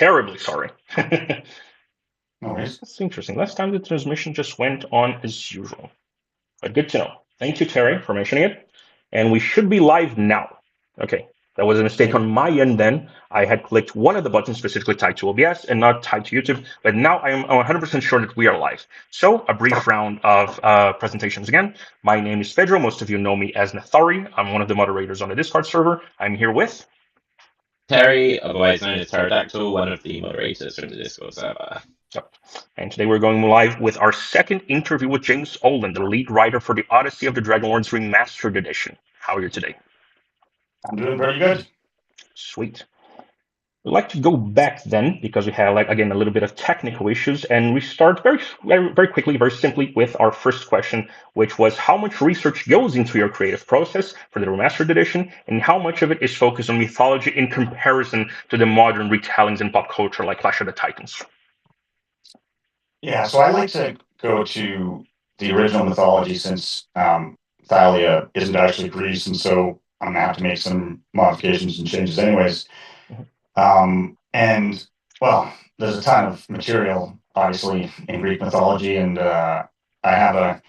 terribly sorry. No worries. That's interesting. Last time the transmission just went on as usual. But good to know. Thank you, Terry, for mentioning it. And we should be live now. Okay. That was a mistake Great. on my end then. I had clicked one of the buttons specifically tied to OBS and not tied to YouTube. But now I am 100% sure that we are live. So a brief round of presentations again. My name is Pedro. Most of you know me as Nathari. I'm one of the moderators on the Discord server. I'm here with Terry, otherwise known as Pterodactyl, one of the moderators from the Discord server. Yep. And today we're going live with our second interview with James Ohlen, the lead writer for the Odyssey of the Dragonlords Remastered Edition. How are you today? I'm doing pretty good. Sweet. We'd like to go back then because we have, again, a little bit of technical issues, and we start very quickly, very simply with our first question, which was how much research goes into your creative process for the Remastered Edition, and how much of it is focused on mythology in comparison to the modern retellings in pop culture like Clash of the Titans? Yeah, so I like to go to the original mythology since Thalia isn't actually Greece, and so I'm gonna have to make some modifications and changes anyways. And well, there's a ton of material, obviously, in Greek mythology, and I have a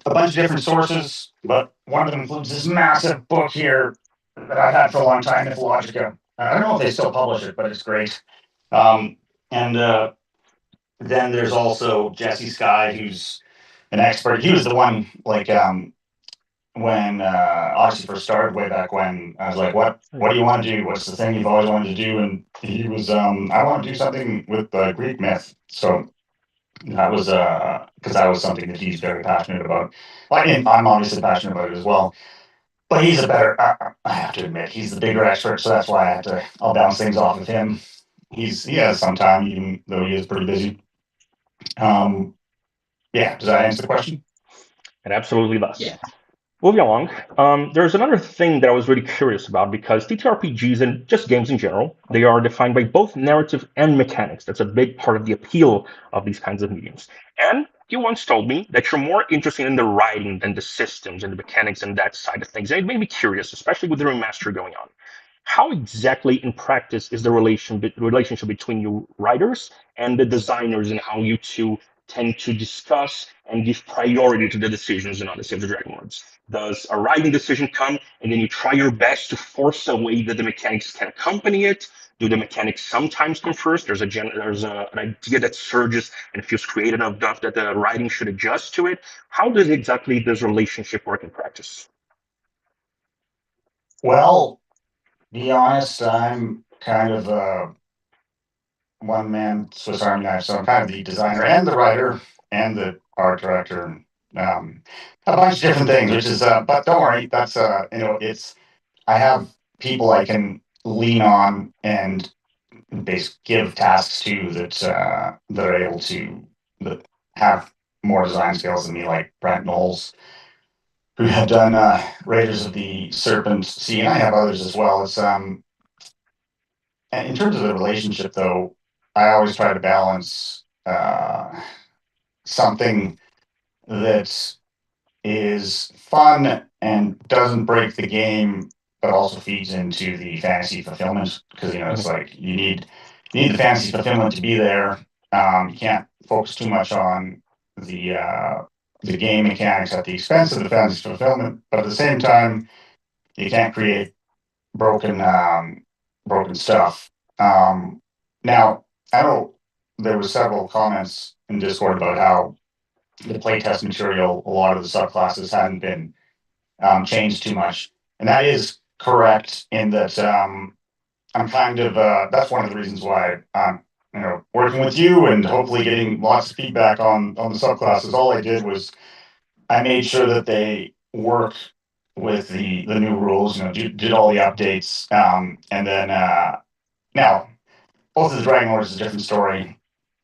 bunch of different sources, but one of them includes this massive book here that I've had for a long time, Mythologica. I don't know if they still publish it, but it's great. And then there's also Jesse Sky, who's an expert. He was the one, like, when Odyssey first started, way back when, I was like, what do you want to do? What's the thing you've always wanted to do? And he was, I want to do something with Greek myth. So that was, because that was something that he's very passionate about. Like, and I'm obviously passionate about it as well. But he's a better, I have to admit, he's the bigger expert. So that's why I'll bounce things off of him. He has some time, even though he is pretty busy. Yeah, does that answer the question? It absolutely does. Yeah. Moving along, there's another thing that I was really curious about because TTRPGs and just games in general, they are defined by both narrative and mechanics. That's a big part of the appeal of these kinds of mediums. And you once told me that you're more interested in the writing than the systems and the mechanics and that side of things. And it made me curious, especially with the remaster going on. How exactly in practice is the relationship between you writers and the designers and how you two tend to discuss and give priority to the decisions in Odyssey of the Dragonlords? Does a writing decision come and then you try your best to force a way that the mechanics can accompany it? Do the mechanics sometimes come first? An idea that surges and feels creative enough that the writing should adjust to it. How does exactly this relationship work in practice? Well, be honest, I'm kind of a one man Swiss Army knife. So I'm kind of the designer and the writer and the art director and a bunch of different things, which is, but don't worry, that's, I have people I can lean on and basically give tasks to that are able to that have more design skills than me, like Brent Knowles, who have done Raiders of the Serpent Sea, and I have others as well. It's and in terms of the relationship, though, I always try to balance something that is fun and doesn't break the game, but also feeds into the fantasy fulfillment. Because it's like you need the fantasy fulfillment to be there. You can't focus too much on the game mechanics at the expense of the fantasy fulfillment, but at the same time, you can't create broken broken stuff. Now, I know there was several comments in Discord about how the playtest material, a lot of the subclasses hadn't been changed too much, and that is correct in that I'm kind of that's one of the reasons why I'm working with you and hopefully getting lots of feedback on the subclasses. All I did was I made sure that they work with the new rules, did all the updates, and then now both of the Dragon Lords is a different story.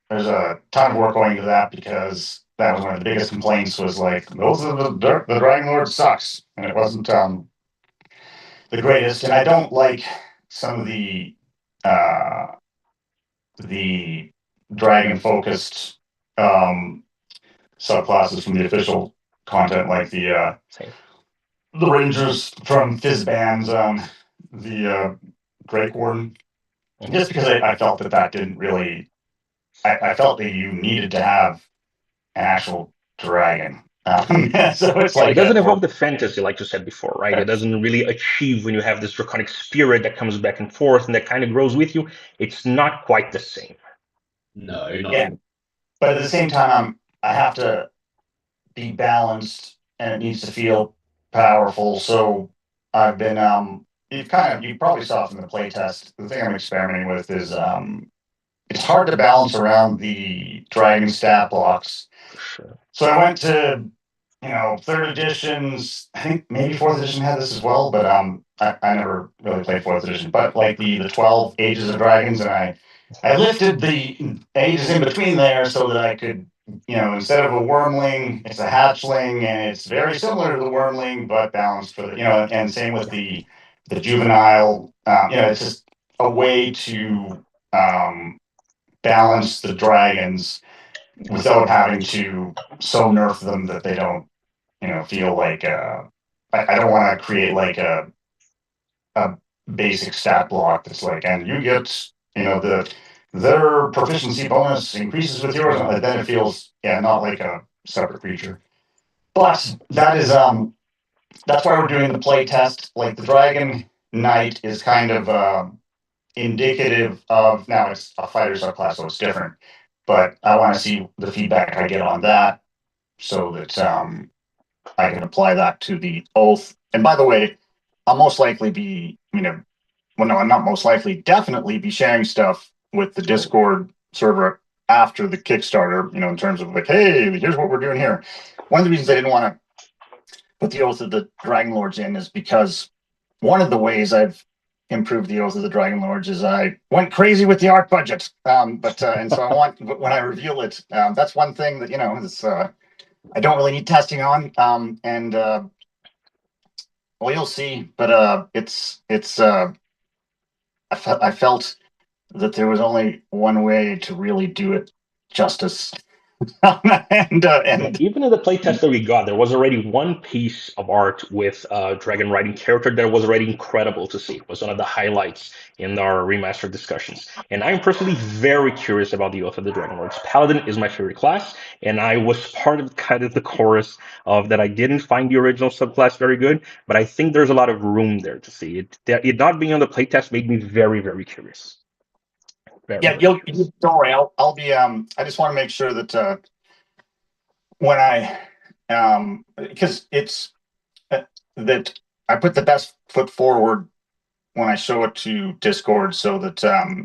There's a ton of work going into that because that was one of the biggest complaints was like both of the Dragon Lord sucks, and it wasn't the greatest. And I don't like some of the dragon focused subclasses from the official content, like the Rangers from Fizzbands, the Drake Warden. just because I felt that didn't really. I felt that you needed to have an actual dragon. So it's Yeah, it like doesn't evoke the fantasy, like you said before, right? It doesn't really achieve when you have this draconic spirit that comes back and forth and that kind of grows with you. It's not quite the same. No, not. yeah, but at the same time, I have to be balanced and it needs to feel powerful. So I've been you probably saw from the playtest. The thing I'm experimenting with is it's hard to balance around the dragon stat blocks. For sure. So I went to third editions. I think maybe fourth edition had this as well, but I never really played fourth edition. But like the 12 Ages of Dragons, and I lifted the ages in between there so that I could instead of a wormling, it's a hatchling, and it's very similar to the wormling, but balanced for the and same with the juvenile. It's just a way to balance the dragons without having to so nerf them that they don't feel like I don't want to create like a basic stat block that's like, and you get their proficiency bonus increases with yours. And then it feels not like a separate creature. But that's why we're doing the play test. Like the Dragon Knight is kind of indicative of, now it's a fighter subclass, so it's different. But I want to see the feedback I get on that so that I can apply that to the oath. And by the way, I'll most likely be, well, no, I'm not most likely, definitely be sharing stuff with the Discord server after the Kickstarter, in terms of like, hey, here's what we're doing here. One of the reasons I didn't want to put the Oath of the Dragon Lords in is because one of the ways I've improved the Oath of the Dragon Lords is I went crazy with the art budget. And so I want, when I reveal it, that's one thing that, is, I don't really need testing on. Well, you'll see, but I felt that there was only one way to really do it justice. Yeah, even in the playtest that we got, there was already one piece of art with a dragon riding character that was already incredible to see. It was one of the highlights in our remastered discussions. And I'm personally very curious about the Oath of the Dragon Lords. Paladin is my favorite class, and I was part of kind of the chorus of that I didn't find the original subclass very good, but I think there's a lot of room there to see. It not being on the playtest made me very, very curious. Yeah, don't worry. I'll be. I just want to make sure that when I, because it's that I put the best foot forward when I show it to Discord, so that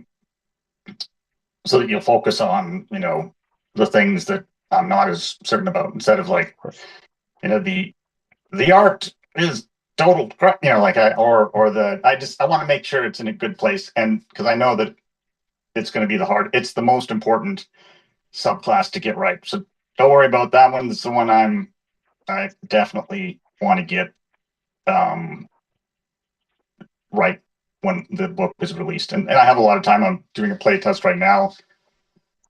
you'll focus on the things that I'm not as certain about, instead of like the art is total like I want to make sure it's in a good place, and because I know that it's going to be it's the most important subclass to get right. So don't worry about that one. It's the one I definitely want to get right when the book is released. And I have a lot of time. I'm doing a play test right now.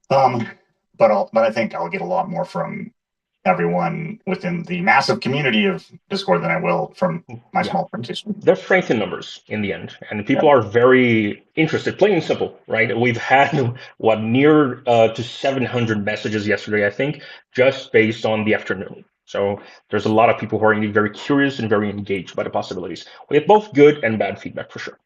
But I think I'll get a lot more from everyone within the massive community of Discord than I will from my small participation. There's strength in numbers in the end, and people are very interested. Plain and simple, right? We've had near to 700 messages yesterday, I think, just based on the afternoon. So there's a lot of people who are indeed very curious and very engaged by the possibilities. We have both good and bad feedback for sure.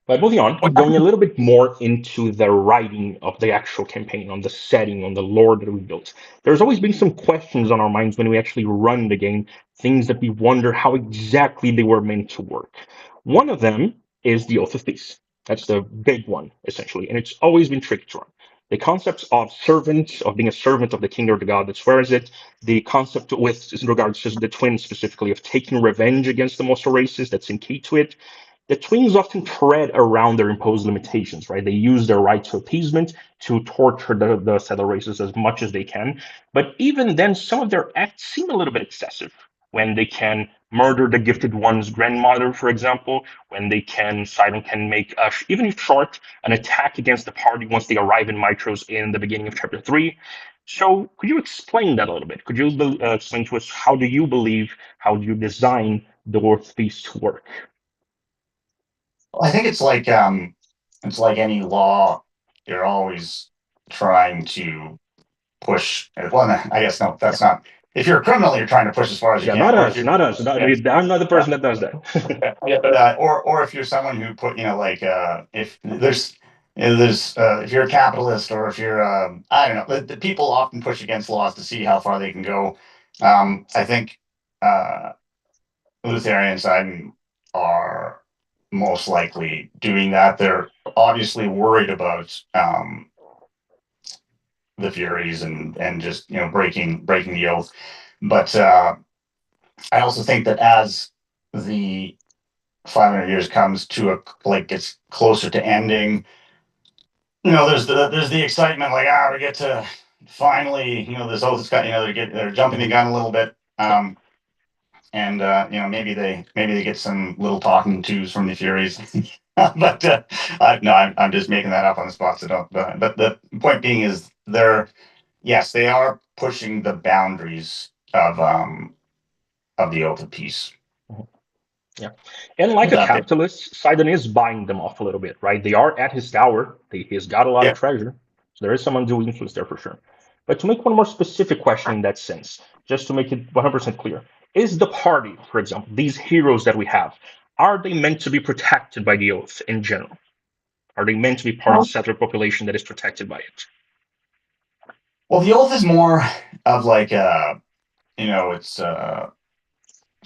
But moving on, going a little bit more into the writing of the actual campaign, on the setting, on the lore that we built. There's always been some questions on our minds when we actually run the game, things that we wonder how exactly they were meant to work. One of them is the Oath of Peace. That's the big one, essentially, and it's always been tricky to run. The concepts of servant, of being a servant of the king or the god that swears it, the concept with in regards to the twins specifically of taking revenge against the monster races, that's in key to it. The twins often tread around their imposed limitations, right? They use their right to appeasement to torture the settler races as much as they can. But even then, some of their acts seem a little bit excessive when they can murder the gifted one's grandmother, for example, when they can, Sidon can make, even if short, an attack against the party once they arrive in Mitros in the beginning of chapter 3. So could you explain that a little bit? Could you explain to us how do you design the Oath Peace to work? I think it's like it's like any law, you're always trying to push. Well, I guess no, that's not. If you're a criminal, you're trying to push as far as you Yeah, can. not Or if us, you're, not us. I'm not the person that does that. or if you're someone who put, like, if there's. If you're a capitalist or if you're, I don't know, the people often push against laws to see how far they can go. I think Lutherians are most likely doing that. They're obviously worried about the Furies and just breaking the oath. But I also think that as the 500 years comes to gets closer to ending, there's the excitement, like, we get to finally, this oath is got, they're jumping the gun a little bit. And maybe they get some little talking tos from the Furies. But no, I'm just making that up on the spot. So don't. But the point being is, they are pushing the boundaries of the oath of peace. Yeah. And like a That big. capitalist, Sidon is buying them off a little bit, right? They are at his tower. He's got a lot of Yeah. treasure. So there is some undue influence there for sure. But to make one more specific question in that sense, just to make it 100% clear, is the party, for example, these heroes that we have, are they meant to be protected by the oath in general? Are they meant to be part of the settler population that is protected by it? Well, the oath is more of like it's like a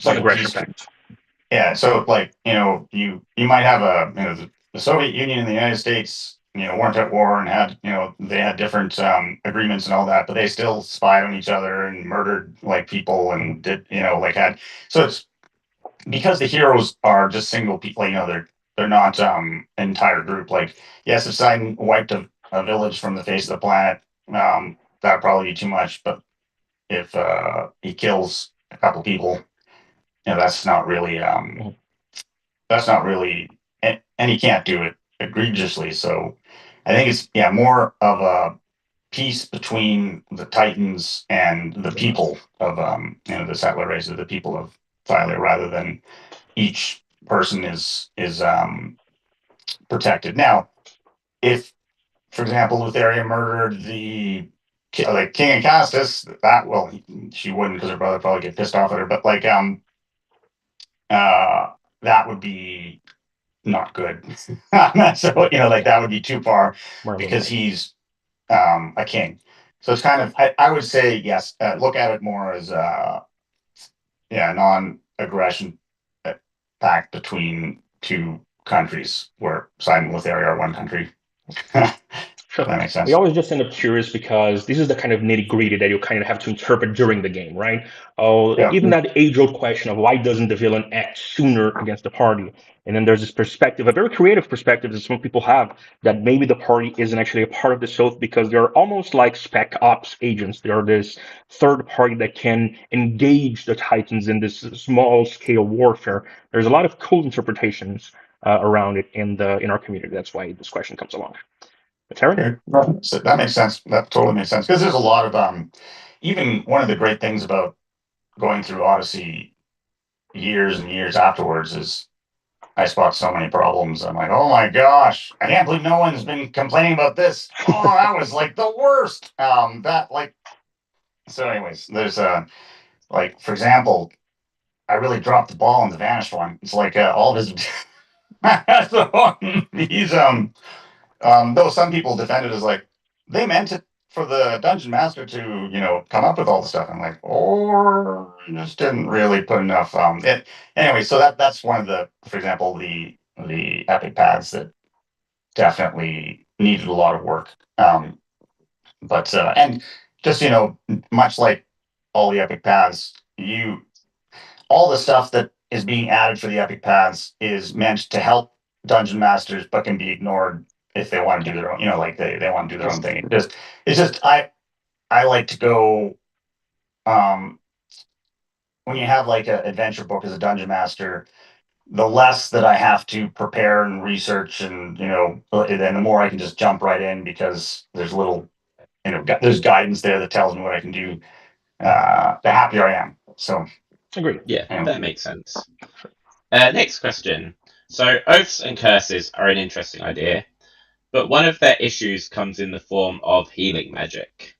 Non-aggression peace. pact. Yeah, so like you might have the Soviet Union and the United States weren't at war and had they had different agreements and all that, but they still spied on each other and murdered like people and did like had. So it's because the heroes are just single people, they're not an entire group. Like, yes, if Sidon wiped a village from the face of the planet, that'd probably be too much, but if he kills a couple people, that's not really and he can't do it egregiously. So I think it's more of a peace between the Titans and the people of the settler race, of the people of Thyler, rather than each person is protected. Now, if, for example, Lutheria murdered the like King and Castus, she wouldn't, because her brother probably get pissed off at her, but like that would be not good. So that would be too far, because he's a king. So it's kind of, I would say, yes, look at it more as non-aggression pact between two countries, where Sidon and Lotharia are one country. Sure. That makes sense. We always just end up curious because this is the kind of nitty gritty that you kind of have to interpret during the game, right? Even that age-old question of why doesn't the villain act sooner against the party? And then there's this perspective, a very creative perspective that some people have, that maybe the party isn't actually a part of this oath because they're almost like spec ops agents. They are this third party that can engage the Titans in this small-scale warfare. There's a lot of cool interpretations around it in our community. That's why this question comes along. Okay. So that makes sense. That totally makes sense, because there's a lot of even one of the great things about going through Odyssey years and years afterwards is I spot so many problems. I'm like, oh my gosh, I can't believe no one's been complaining about this. Oh, that was like the worst. So anyways, there's like, for example, I really dropped the ball on the Vanished one. It's like all of his so he's though some people defend it as like they meant it for the dungeon master to come up with all the stuff. I'm like, or just didn't really put enough anyway. So that's one of the, for example, the epic paths that definitely needed a lot of work. But and just much like all the epic paths, all the stuff that is being added for the epic paths is meant to help dungeon masters, but can be ignored if they want to do their own, like they want to do their own thing. It's just I like to go when you have like an adventure book as a dungeon master, the less that I have to prepare and research, and then the more I can just jump right in, because there's there's guidance there that tells me what I can do. The happier I am. So agreed. Yeah, that makes sense. Next question. So oaths and curses are an interesting idea. but one of their issues comes in the form of healing magic.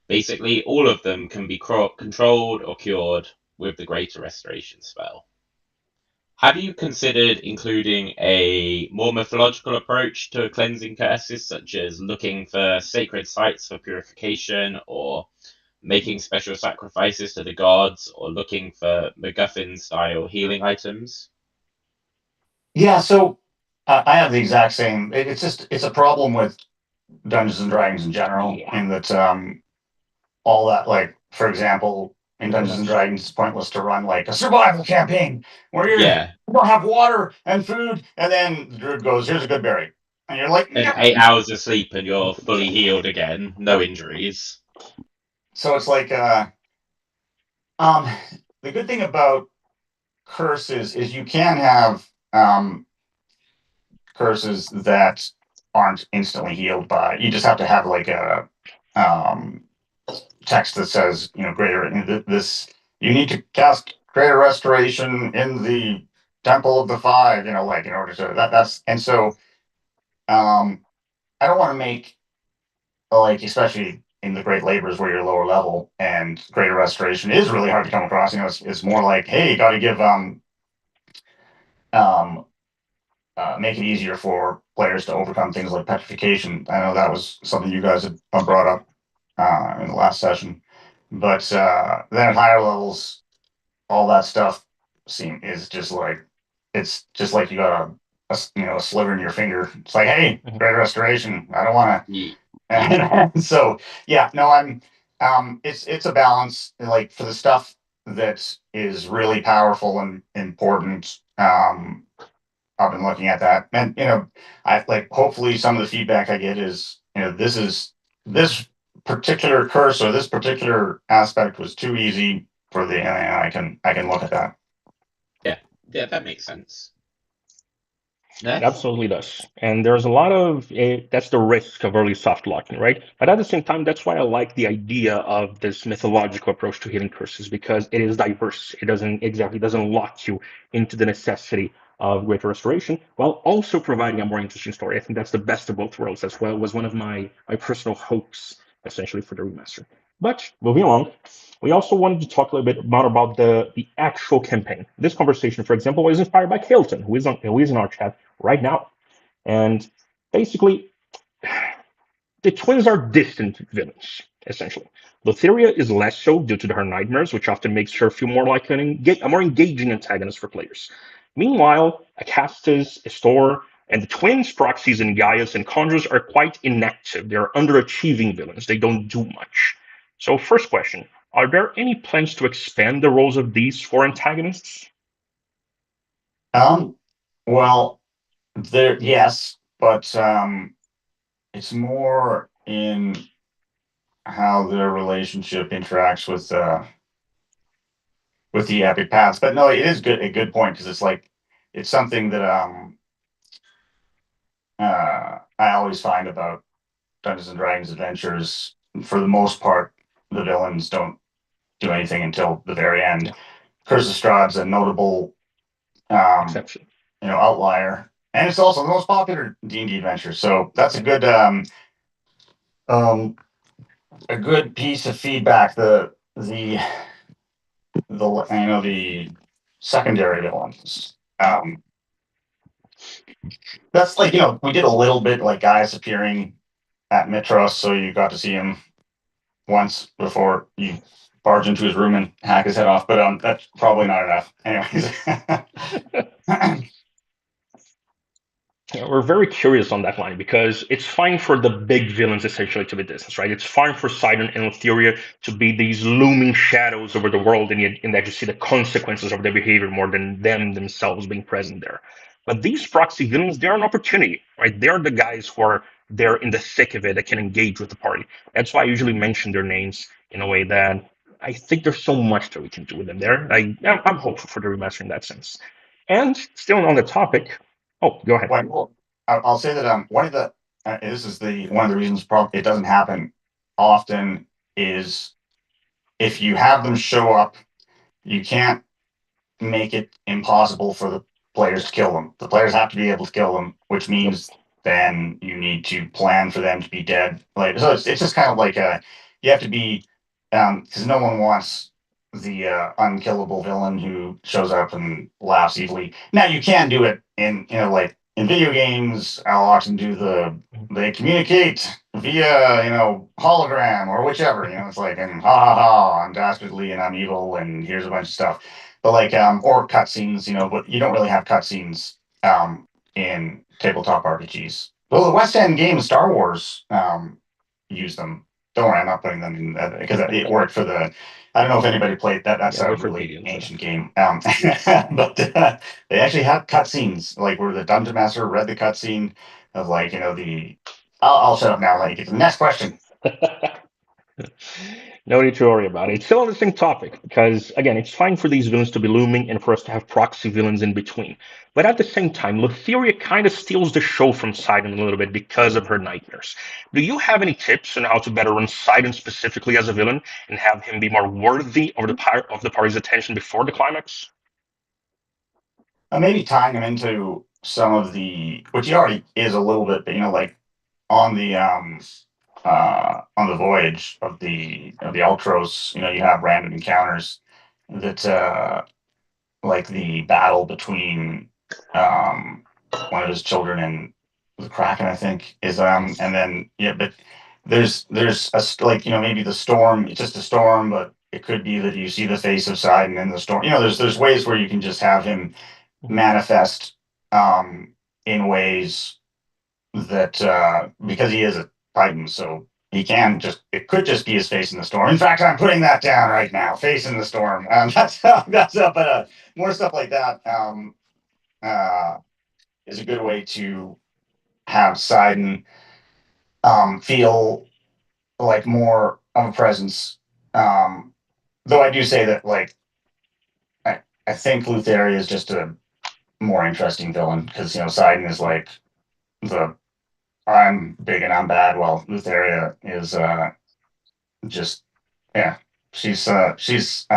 Basically, all of them can be controlled or cured with the Greater Restoration spell. Have you considered including a more mythological approach to cleansing curses, such as looking for sacred sites for purification, or making special sacrifices to the gods, or looking for MacGuffin-style healing items? Yeah, so I have the exact same. It's a problem with Dungeons and Dragons in general, Yeah, in that all that, like, for example, in very Dungeons and much so. Dragons, it's pointless to run like a survival campaign where Yeah, you don't have water and food, and then the druid goes, "Here's a good berry," and you're like, and "No." 8 hours of sleep and you're fully healed again, no injuries. So it's like, um, the good thing about curses is you can have curses that aren't instantly healed by. You just have to have like a um, text that says, greater this. You need to cast greater restoration in the Temple of the Five. Like, in order to that's and so I don't want to make, like, especially in the great labors where you're lower level and greater restoration is really hard to come across. It's more like, hey, you got to give um make it easier for players to overcome things like petrification. I know that was something you guys had brought up in the last session, but then at higher levels, all that stuff is just like, it's just like you got a sliver in your finger. It's like, hey, Mhm. great restoration. I don't want Yeah. to. So yeah, no, I'm. It's a balance. Like, for the stuff that is really powerful and important. I've been looking at that, and I like, hopefully some of the feedback I get is, this particular curse or this particular aspect was too easy for the, and I can look at that. Yeah, that makes sense. It Neth? absolutely does. And there's a lot of that's the risk of early soft locking, right? But at the same time, that's why I like the idea of this mythological approach to healing curses because it is diverse. It doesn't lock you into the necessity of greater restoration while also providing a more interesting story. I think that's the best of both worlds. That's what was one of my personal hopes essentially for the remaster. But moving along, we also wanted to talk a little bit more about the actual campaign. This conversation, for example, was inspired by Hilton, who is in our chat right now. And basically, the twins are distant villains, essentially. Lotheria is less so due to her nightmares, which often makes her feel more like a more engaging antagonist for players. Meanwhile, Acastus, Istor, and the twins, Proxies, and Gaius and Conjurers are quite inactive. They're underachieving villains. They don't do much. So, first question, are there any plans to expand the roles of these four antagonists? Um, well, yes, but it's more in how their relationship interacts with the epic paths. But no, it is a good point, because it's like, it's something that I always find about Dungeons and Dragons adventures. For the most part, the villains don't do anything until the very end. Curse of Strahd's a notable um, Exception. outlier, and it's also the most popular D&D adventure. So that's um, a good piece of feedback. The secondary villains. That's like, we did a little bit, like, Gaius appearing at Mythos, so you got to see him once before you barge into his room and hack his head off. But that's probably not enough. Anyways. Yeah, we're very curious on that line because it's fine for the big villains essentially to be distance, right? It's fine for Sidon and Etheria to be these looming shadows over the world, and in that you see the consequences of their behavior more than them themselves being present there. But these proxy villains, they're an opportunity, right? They're the guys who are there in the thick of it that can engage with the party. That's why I usually mention their names in a way that I think there's so much that we can do with them there. I'm hopeful for the remaster in that sense. And still on the topic, oh, go ahead. Well, I'll say that one of the this is the one of the reasons it doesn't happen often is, if you have them show up, you can't make it impossible for the players to kill them. The players have to be able to kill them, which Yep. means then you need to plan for them to be dead. Like, so it's just kind of like you have to be, because no one wants the unkillable villain who shows up and laughs evilly. Now you can do it in, like in video games. I'll often do they communicate via, hologram or whichever. It's like, and ha ha ha, I'm dastardly and I'm evil and here's a bunch of stuff. But like, or cutscenes, but you don't really have cutscenes in tabletop RPGs. Well, the West End game Star Wars use them. Don't worry, I'm not putting them in because it worked for the. I don't know if anybody played that. That's a really ancient game. But they actually had cutscenes, like where the dungeon master read the cutscene of like the. I'll shut up now. Like, get to the next question. No need to worry about it. It's still on the same topic because, again, it's fine for these villains to be looming and for us to have proxy villains in between. But at the same time, Lutheria kind of steals the show from Sidon a little bit because of her nightmares. Do you have any tips on how to better run Sidon specifically as a villain and have him be more worthy of the party's attention before the climax? Maybe tying him into some of which he already is a little bit, but like on the voyage of the Ultros, you have random encounters that like the battle between one of his children and the Kraken, I think, is and then but there's like maybe the storm, it's just a storm, but it could be that you see the face of Sidon in the storm. There's ways where you can just have him manifest in ways that because he is a Titan, so he can it could just be his face in the storm. In fact, I'm putting that down right now. Face in the storm. That's up, but more stuff like that is a good way to have Sidon feel like more of a presence. Though I do say that, like, I think Lutheria is just a more interesting villain because Sidon is like the I'm big and I'm bad. Well, Lutheria is just yeah. She's I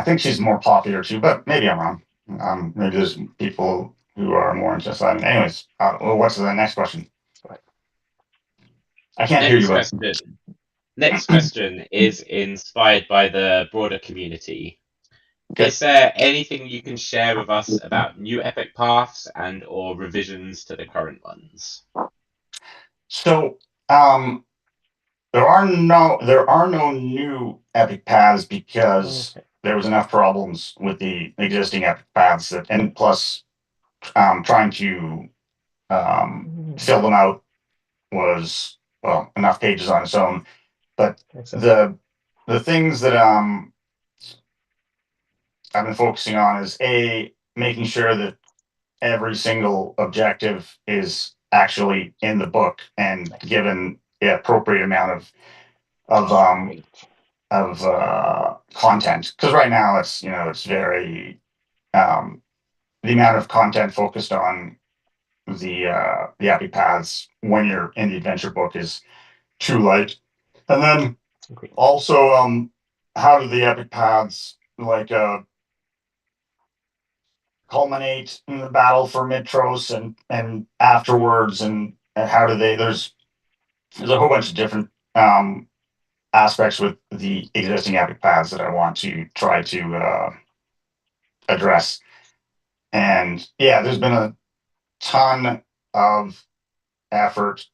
think she's more popular too, but maybe I'm wrong. Maybe there's people who are more interested. Anyways, what's the next question? I can't hear you. Next question is inspired by the broader community. Okay. Is there anything you can share with us about new epic paths and or revisions to the current ones? So, there are no new epic paths because there was enough problems with the existing epic paths and plus, trying to fill them out was enough pages on its own. But the things that I've been focusing on is making sure that every single objective is actually in the book and given the appropriate amount of content. Because right now it's very the amount of content focused on the epic paths when you're in the adventure book is too light. And then also how do the epic paths like culminate in the battle for Mythos and afterwards and how do there's a whole bunch of different aspects with the existing epic paths that I want to try to address. And there's been a ton of effort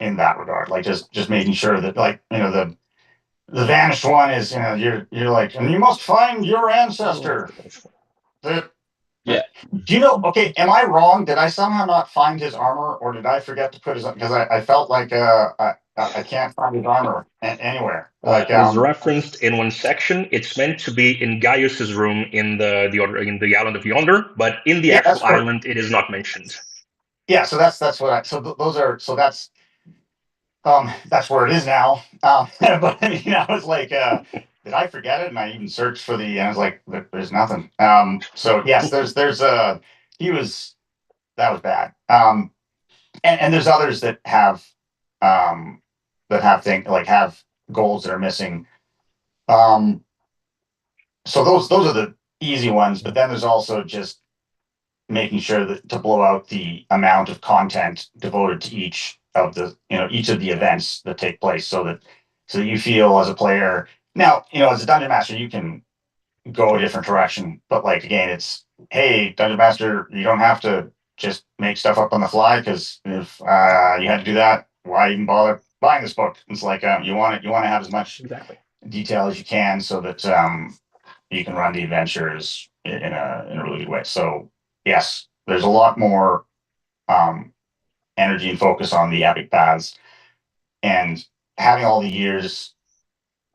in that regard, like just making sure that like the vanished one is you're like, and you must find your ancestor. Yeah. Do okay, am I wrong? Did I somehow not find his armor, or did I forget to put his? Because I felt like I can't find his armor anywhere. Like it's referenced in one section. It's meant to be in Gaius's room in the island of Yonder, but in the actual island, it is not mentioned. Yeah, so that's what those are. So that's where it is now. But I mean, I was like, did I forget it? And I even searched for and I was like, there's nothing. So yes, there's that was bad. And there's others that have things like have goals that are missing. So those are the easy ones, but then there's also just making sure that to blow out the amount of content devoted to each the each of the events that take place, so that you feel as a player. Now, as a dungeon master, you can go a different direction, but like again, it's, hey, dungeon master, you don't have to just make stuff up on the fly, because if you had to do that, why even bother buying this book? It's like you want to have as much Exactly. detail as you can, so that you can run the adventures in a really good way. So yes, there's a lot more energy and focus on the epic paths, and having all the years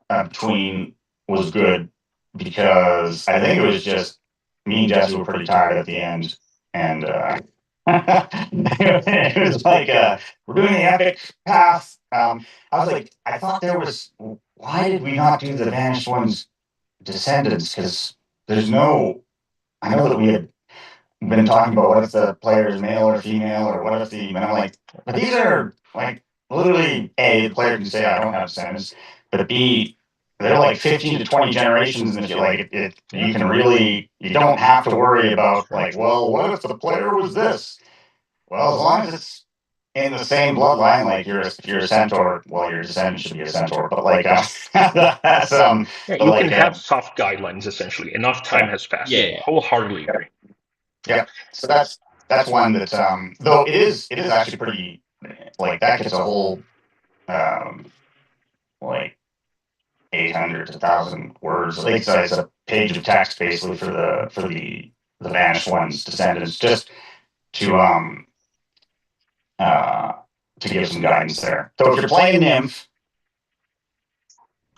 between was good, because I think it was just me and Jesse were pretty tired at the end, and it was like we're doing the epic path. I was like, I thought there was. Why did we not do the Vanished One's descendants? Because there's no. I know that we had been talking about what if the player is male or female, or what if the. And I'm like, but these are like literally A, the player can say I don't have descendants, but B, they're like 15 to 20 generations, and if you like it, you can really, you don't have to worry about like, well, what if the player was this? Well, as long as it's in the same bloodline, like if you're a centaur, well, your descendant should be a centaur, but like that's Yeah, but you like can have soft guidelines essentially. Enough time has passed. Yeah. Wholeheartedly agree. yeah. So that's one that though it is actually pretty, like that gets a whole like 800 to 1,000 words. I think it's a page of text basically for the Vanished One's descendants, just to give some guidance there. So if you're playing Nymph,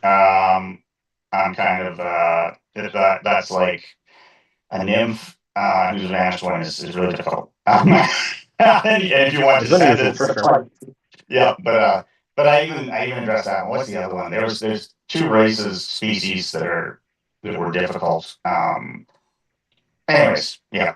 I'm kind of that's like a Nymph who's a Vanished One is really difficult. And if you want It's unusual descendants, for sure. yeah, but I even addressed that one. What's the other one? There's two species that were difficult. Anyways, yeah.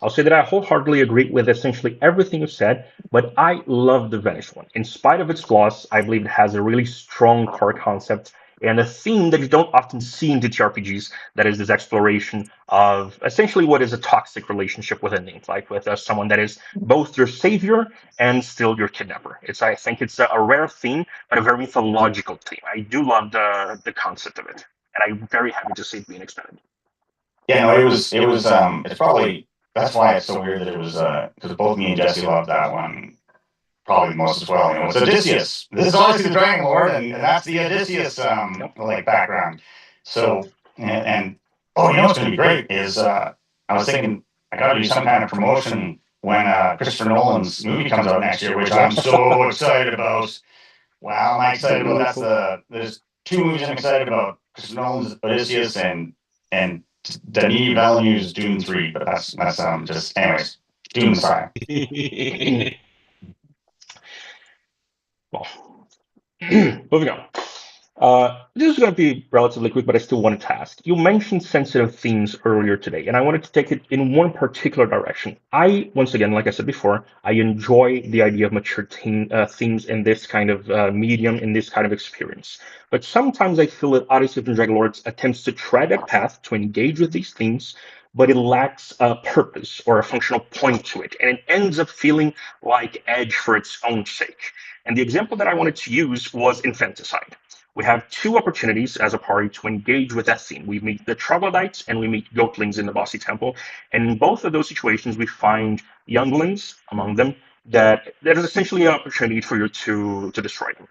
I'll say that I wholeheartedly agree with essentially everything you said, but I love the Vanished One. In spite of its flaws, I believe it has a really strong core concept and a theme that you don't often see in TTRPGs. That is this exploration of essentially what is a toxic relationship with a nymph, like with someone that is both your savior and still your kidnapper. I think it's a rare theme, but a very mythological theme. I do love the concept of it, and I'm very happy to see it being expanded. Yeah, no, it's probably, that's why it's so weird that it was because both me and Jesse loved that one probably the most as well. It's Odysseus. This is obviously the Dragon Lord, and that's the Odysseus like background. So and oh, what's going to be great is I was thinking I got to do some kind of promotion when Christopher Nolan's movie comes out next year, which I'm so excited about. Wow, am I excited about? There's two movies I'm excited about: Christopher Nolan's Odysseus and Denis Villeneuve's Dune 3. But that's just anyways. Dune Messiah. Well, moving on. This is going to be relatively quick, but I still wanted to ask. You mentioned sensitive themes earlier today, and I wanted to take it in one particular direction. Once again, like I said before, I enjoy the idea of mature themes in this kind of medium, in this kind of experience. But sometimes I feel that Odyssey of the Dragonlords attempts to tread a path to engage with these themes, but it lacks a purpose or a functional point to it, and it ends up feeling like Edge for its own sake. And the example that I wanted to use was infanticide. We have two opportunities as a party to engage with that theme. We meet the troglodytes and we meet goatlings in the bossy temple. And in both of those situations, we find younglings among them that is essentially an opportunity for you to destroy them.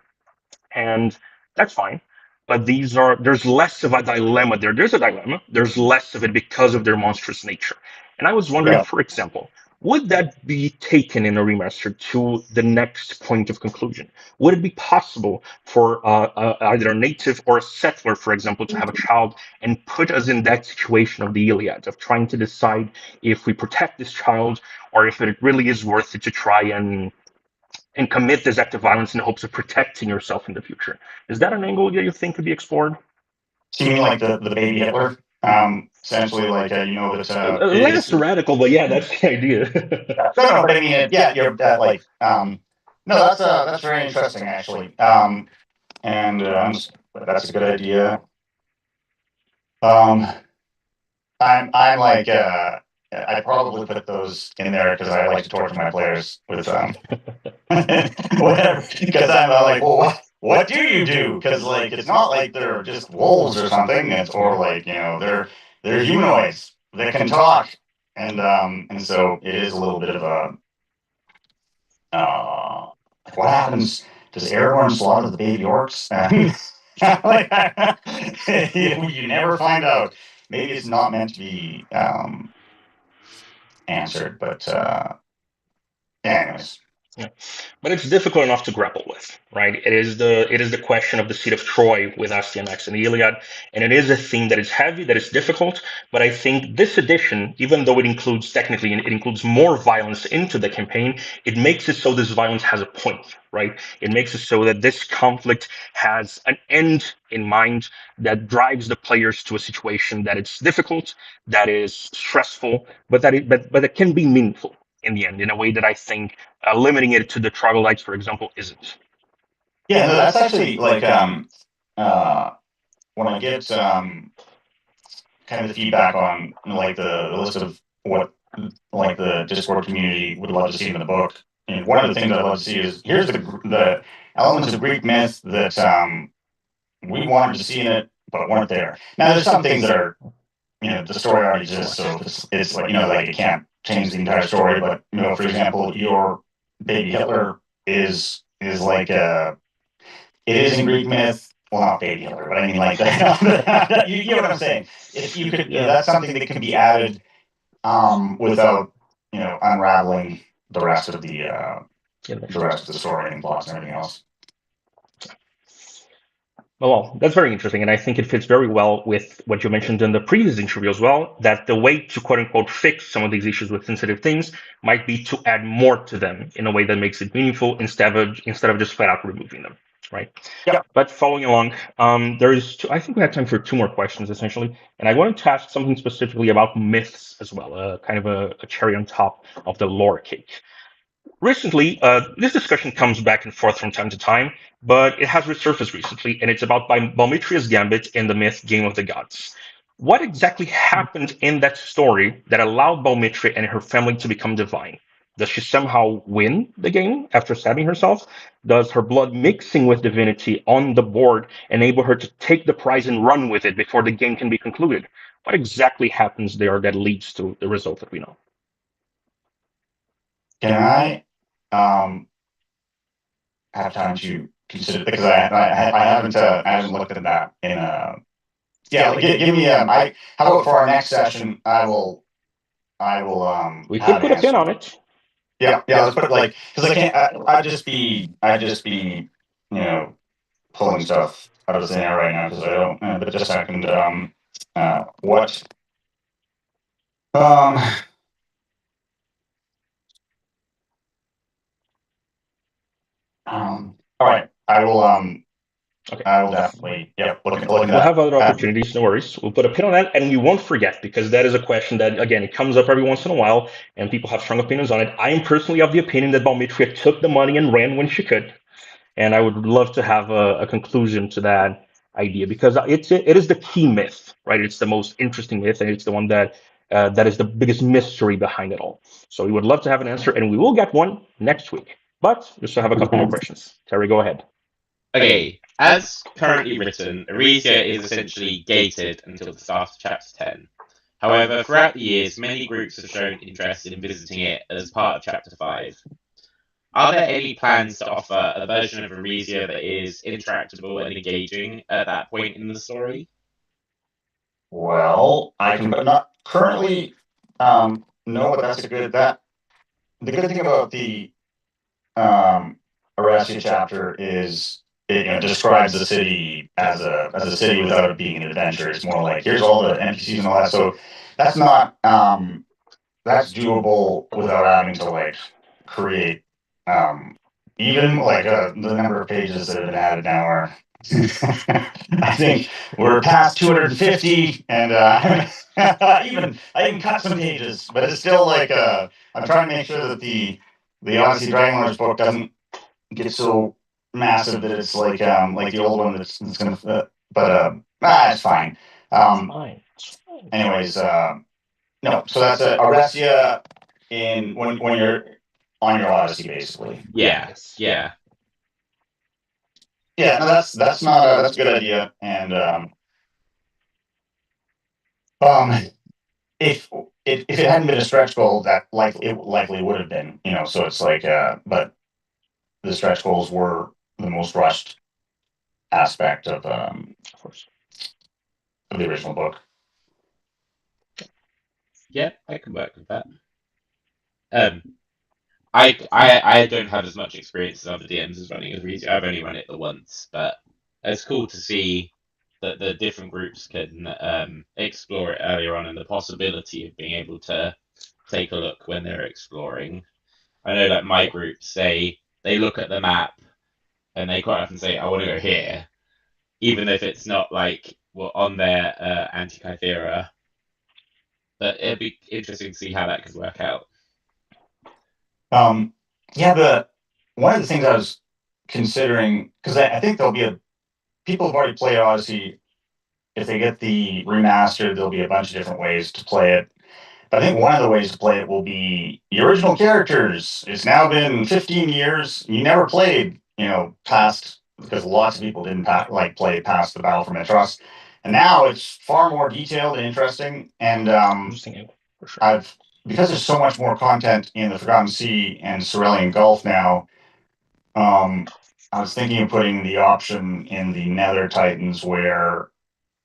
And that's fine. But there's less of a dilemma there. There's a dilemma. There's less of it because of their monstrous nature. And I was wondering, for example, would that be taken in a remaster to the next point of conclusion? Would it be possible for either a native or a settler, for example, to have a child and put us in that situation of the Iliad, of trying to decide if we protect this child or if it really is worth it to try and commit this act of violence in the hopes of protecting yourself in the future? Is that an angle that you think could be explored? So you mean like the baby Hitler? Essentially, like Less radical, but yeah, that's the idea. no, but I mean, yeah, you're like, no, that's very interesting actually, and that's a good idea. I'm like, I probably put those in there because I like to torture my players with whatever. Because I'm like, well, what do you do? Because like it's not like they're just wolves or something. It's or like they're humanoids that can talk, and so it is a little bit of a what happens? Does Aragorn slaughter the baby orcs? Like, you never find out. Maybe it's not meant to be answered, but anyways. Yeah. But it's difficult enough to grapple with, right? It is the question of the seat of Troy with Astyanax and the Iliad, and it is a theme that is heavy, that is difficult. But I think this edition, even though it includes technically it includes more violence into the campaign, it makes it so this violence has a point, right? It makes it so that this conflict has an end in mind that drives the players to a situation that it's difficult, that is stressful, but but that can be meaningful in the end in a way that I think limiting it to the troglodytes, for example, isn't. Yeah, no, that's actually like when I get kind of the feedback on like the list of what like the Discord community would love to see in the book. And one of the things I'd love to see is here's the elements of Greek myth that we wanted to see in it but weren't there. Now there's some things that are the story already exists, so it's like like it can't change the entire story. But for example, your baby Hitler is like it is in Greek myth. Well, not baby Hitler, but I mean like you get what I'm saying. If you could, that's something that can be added without unraveling the rest of the story and plots and everything else. Well, that's very interesting, and I think it fits very well with what you mentioned in the previous interview as well, that the way to quote unquote fix some of these issues with sensitive themes might be to add more to them in a way that makes it meaningful instead of just flat out removing them, right? Yeah. But following along, I think we have time for two more questions essentially, and I wanted to ask something specifically about myths as well, kind of a cherry on top of the lore cake. Recently, this discussion comes back and forth from time to time, but it has resurfaced recently, and it's about Balmitria's gambit in the myth Game of the Gods. What exactly happened in that story that allowed Balmitria and her family to become divine? Does she somehow win the game after stabbing herself? Does her blood mixing with divinity on the board enable her to take the prize and run with it before the game can be concluded? What exactly happens there that leads to the result that we know? Can I have time to consider because I haven't looked at that in give me how about for our next session I will We could put a pin on it. Yeah, let's put it because I can't I'd just be pulling stuff out of the air right now because I don't but just a second what all right, I will Okay. I will definitely We'll have other opportunities, no worries. We'll put a pin on that, and we won't forget because that is a question that, again, it comes up every once in a while, and people have strong opinions on it. I am personally of the opinion that Balmitria took the money and ran when she could, and I would love to have a conclusion to that idea because it is the key myth, right? It's the most interesting myth, and it's the one that that is the biggest mystery behind it all. So we would love to have an answer, and we will get one next week. But we still have a couple more questions. Terry, go ahead. Okay, as currently written, Arisia is essentially gated until the start of Chapter 10. However, throughout the years, many groups have shown interest in visiting it as part of Chapter 5. Are there any plans to offer a version of Arisia that is interactable and engaging at that point in the story? Well, I can, but not currently. No, but that's a good that. The good thing about the Arasia chapter is it describes the city as a city without it being an adventure. It's more like here's all the NPCs and all that. So that's not that's doable without having to like create even like the number of pages that have been added now are I think we're past 250 and I even cut some pages, but it's still like I'm trying to make sure that the Odyssey Dragonlord's book doesn't get so massive that it's like the old one that's gonna but it's fine. Anyways, no, No, so that's a Aresia in when you're on your Odyssey, basically. Yeah. Yeah. Yeah, no, that's a good idea. And if it hadn't been a stretch goal, that likely would have been, so it's like but the stretch goals were the most rushed aspect of course. of the original book. Yeah, I can work with that. I don't have as much experience as other DMs as running as Reezy. I've only run it the once, but it's cool to see that the different groups can explore it earlier on, and the possibility of being able to take a look when they're exploring. I know that my group say they look at the map and they quite often say, "I want to go here," even if it's not like on their Antikythera. But it'd be interesting to see how that could work out. Yeah, one of the things I was considering, because I think people have already played Odyssey. If they get the remastered, there'll be a bunch of different ways to play it. But I think one of the ways to play it will be the original characters. It's now been 15 years. You never played, past, because lots of people didn't play past the Battle for Mythos. And now it's far more detailed and interesting. And Interesting, for sure. because there's so much more content in the Forgotten Sea and Cerulean Gulf now, I was thinking of putting the option in the Nether Titans where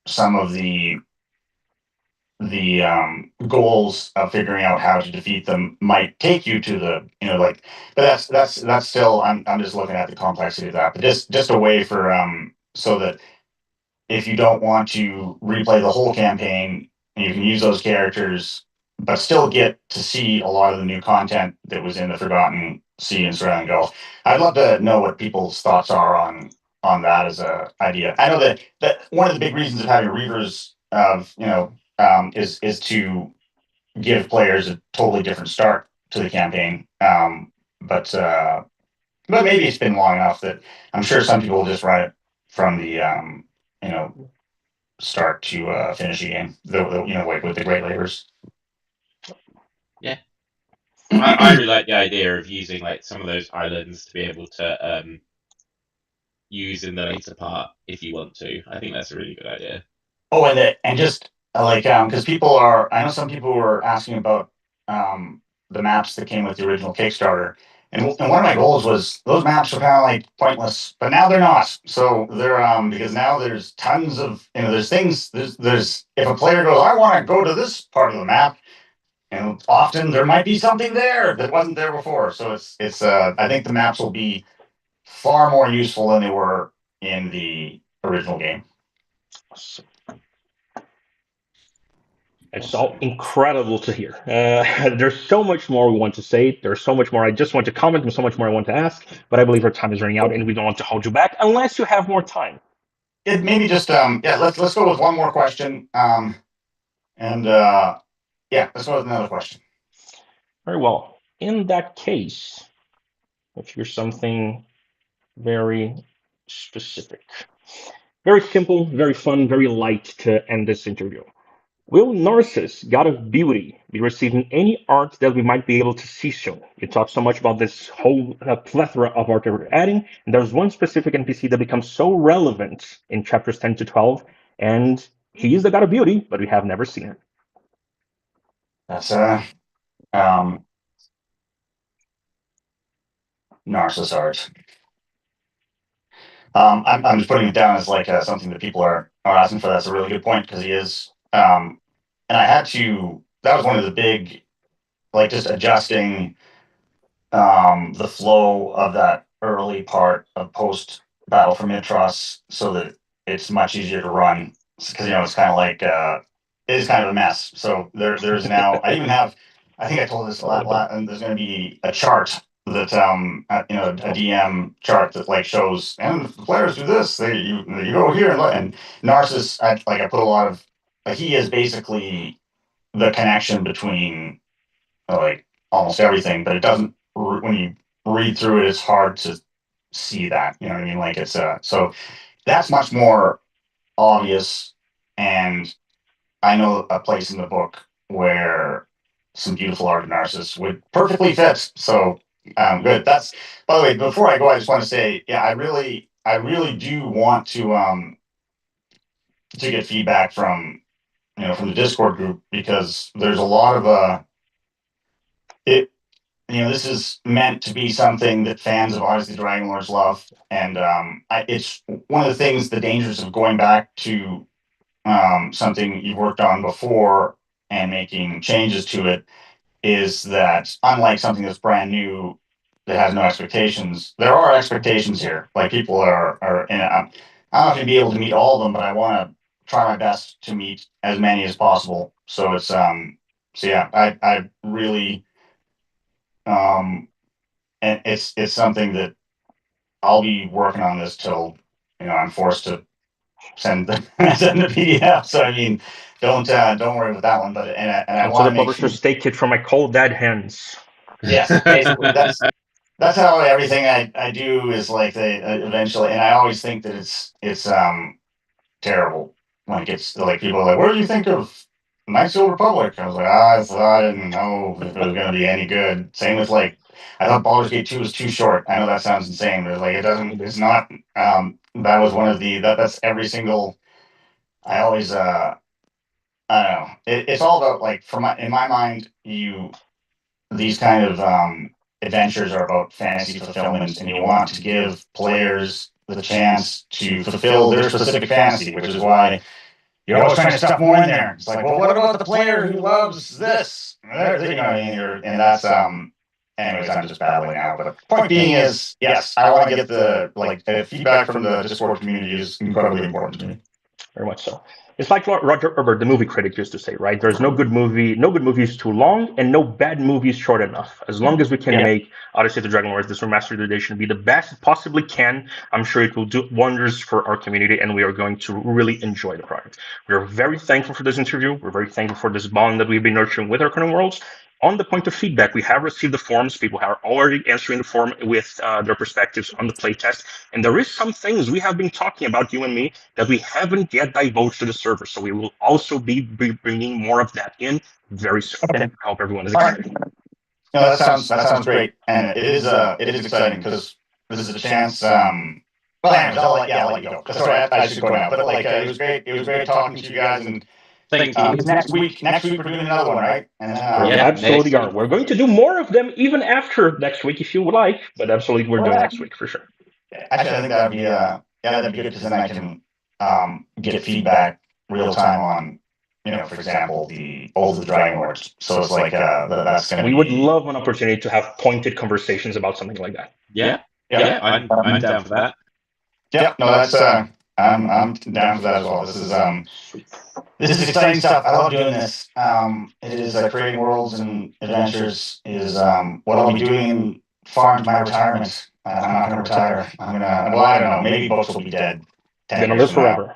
some of the goals of figuring out how to defeat them might take you to the but that's still I'm just looking at the complexity of that, but just a way for so that if you don't want to replay the whole campaign, you can use those characters but still get to see a lot of the new content that was in the Forgotten Sea and Surrounding Gulf. I'd love to know what people's thoughts are on that as a idea. I know that one of the big reasons of having reavers is to give players a totally different start to the campaign. But maybe it's been long enough that I'm sure some people will just run it from the start to finish a game. Like with the Great Labors. Yeah, I really like the idea of using like some of those islands to be able to use in the later part if you want to. I think that's a really good idea. Oh, and just because I know some people were asking about the maps that came with the original Kickstarter, and one of my goals was those maps are kind of like pointless, but now they're not. So they're because now there's tons of there's things there's if a player goes, I want to go to this part of the map, and often there might be something there that wasn't there before. So it's I think the maps will be far more useful than they were in the original game. It's all incredible to hear. There's so much more we want to say. There's so much more I just want to comment and so much more I want to ask, but I believe our time is running out and we don't want to hold you back unless you have more time. It maybe just let's go with one more question. Let's go with another question. Very well. In that case, if here's something very specific, very simple, very fun, very light to end this interview. Will Narcissus, God of Beauty, be receiving any art that we might be able to see soon? You talk so much about this whole plethora of art that we're adding, and there's one specific NPC that becomes so relevant in chapters 10 to 12, and he is the God of Beauty, but we have never seen him. That's Narcissus art. I'm just putting it down as like something that people are asking for. That's a really good point because he is. And I had to. That was one of the big, just adjusting the flow of that early part of post Battle for Mitros so that it's much easier to run because it's kind of like it is kind of a mess. So there's now I even have I think I told this a lot and there's going to be a chart that a DM chart that shows and the players do this you go here and Narcissus I put a lot of he is basically the connection between almost everything, but it doesn't when you read through it, it's hard to see that. You know what I mean? It's so that's much more obvious. And I know a place in the book where some beautiful art of Narcissus would perfectly fit. So good. That's, by the way, before I go, I just want to say, yeah, I really do want to get feedback from, from the Discord group, because there's a lot of it. This is meant to be something that fans of Odyssey of the Dragon Lords love, and it's one of the things, the dangers of going back to something you've worked on before and making changes to it, is that unlike something that's brand new that has no expectations, there are expectations here. Like, people are and I don't know if you'd be able to meet all of them, but I want to try my best to meet as many as possible. So it's so yeah, I really and it's something that I'll be working on this till I'm forced to send the send the PDF. So I mean, don't worry about that one. But I Until want the to make publishers sure. take it from my cold dead hands. Yes, basically that's how everything I do is like, they eventually, and I always think that it's terrible when it gets like, people are like, what do you think of Knights of the Republic? I was like, I didn't know if it was going to be any good. Same with, like, I thought Baldur's Gate 2 was too short. I know that sounds insane, but like, it's not. That was one of that's every single. I always I don't know. It's all about, like, in my mind, these kind of adventures are about fantasy fulfillment, and you want to give players the chance to fulfill their specific fantasy, which is why you're always trying to stuff more in there. It's like, well, what about the player who loves this? You know what I mean? And that's Anyways, I'm just babbling now. But the point being is, yes, I want to get the feedback from the Discord community is incredibly important to me. Very much so. It's like what Roger Ebert, the movie critic, used to say, right? There's no good movie, no good movie is too long, and no bad movie is short enough. As long as we can make Odyssey of the Dragon Lords, this remastered edition, be the best it possibly can, I'm sure it will do wonders for our community, and we are going to really enjoy the product. We are very thankful for this interview. We're very thankful for this bond that we've been nurturing with our current worlds. On the point of feedback, we have received the forms. People are already answering the form with their perspectives on the playtest. And there is some things we have been talking about, you and me, that we haven't yet divulged to the server. So we will also be bringing more of that in very soon. Okay. I hope everyone is excited. No, that sounds great, and it is exciting, because this is a chance. Well, anyways, I'll let you go. Sorry, I should go now. But like, it was great. It was great talking to you guys, and Thank you. next week we're doing another one, right? And then, We Yeah, absolutely next are. week. We're going to do more of them even after next week if you would like, but absolutely we're doing next week for sure. Actually, I think that'd be that'd be good, because then I can get feedback real time on, for example, the Oath of the Dragon Lords. So it's like, that's gonna We be. would love an opportunity to have pointed conversations about something like that. Yeah, I'm down for that. Yeah, no, that's I'm down for that as well. This is exciting stuff. I love doing this. It is creating worlds and adventures is what I'll be doing far into my retirement. I'm not going to retire. I'm gonna. Well, I don't know. Maybe books will be dead. Then I'll live forever.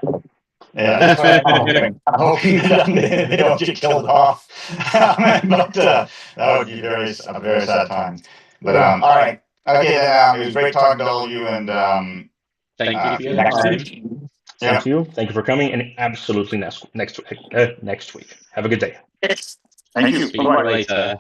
Yeah, that's what I'm hoping. I'm hoping that they don't get killed off. But that would be a very sad time. But all right. Okay, then, it was great talking to all of you, and Thank you for your next time. week. Thank you. Thank you for coming, and absolutely next week. Have a good day. Thank you. See you later.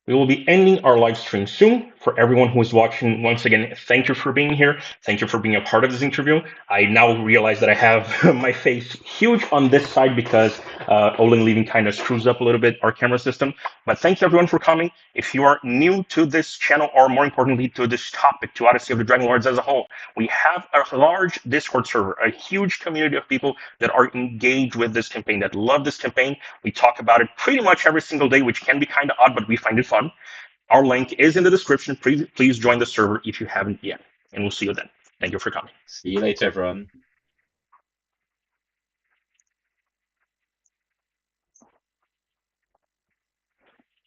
We will be ending our live stream soon. For everyone who is watching, once again, thank you for being here. Thank you for being a part of this interview. I now realize that I have my face huge on this side because Ohlen leaving kind of screws up a little bit our camera system. But thank you everyone for coming. If you are new to this channel, or more importantly to this topic, to Odyssey of the Dragon Lords as a whole, we have a large Discord server, a huge community of people that are engaged with this campaign, that love this campaign. We talk about it pretty much every single day, which can be kind of odd, but we find it fun. Our link is in the description. Please join the server if you haven't yet. And we'll see you then. Thank you for coming. See you later, everyone.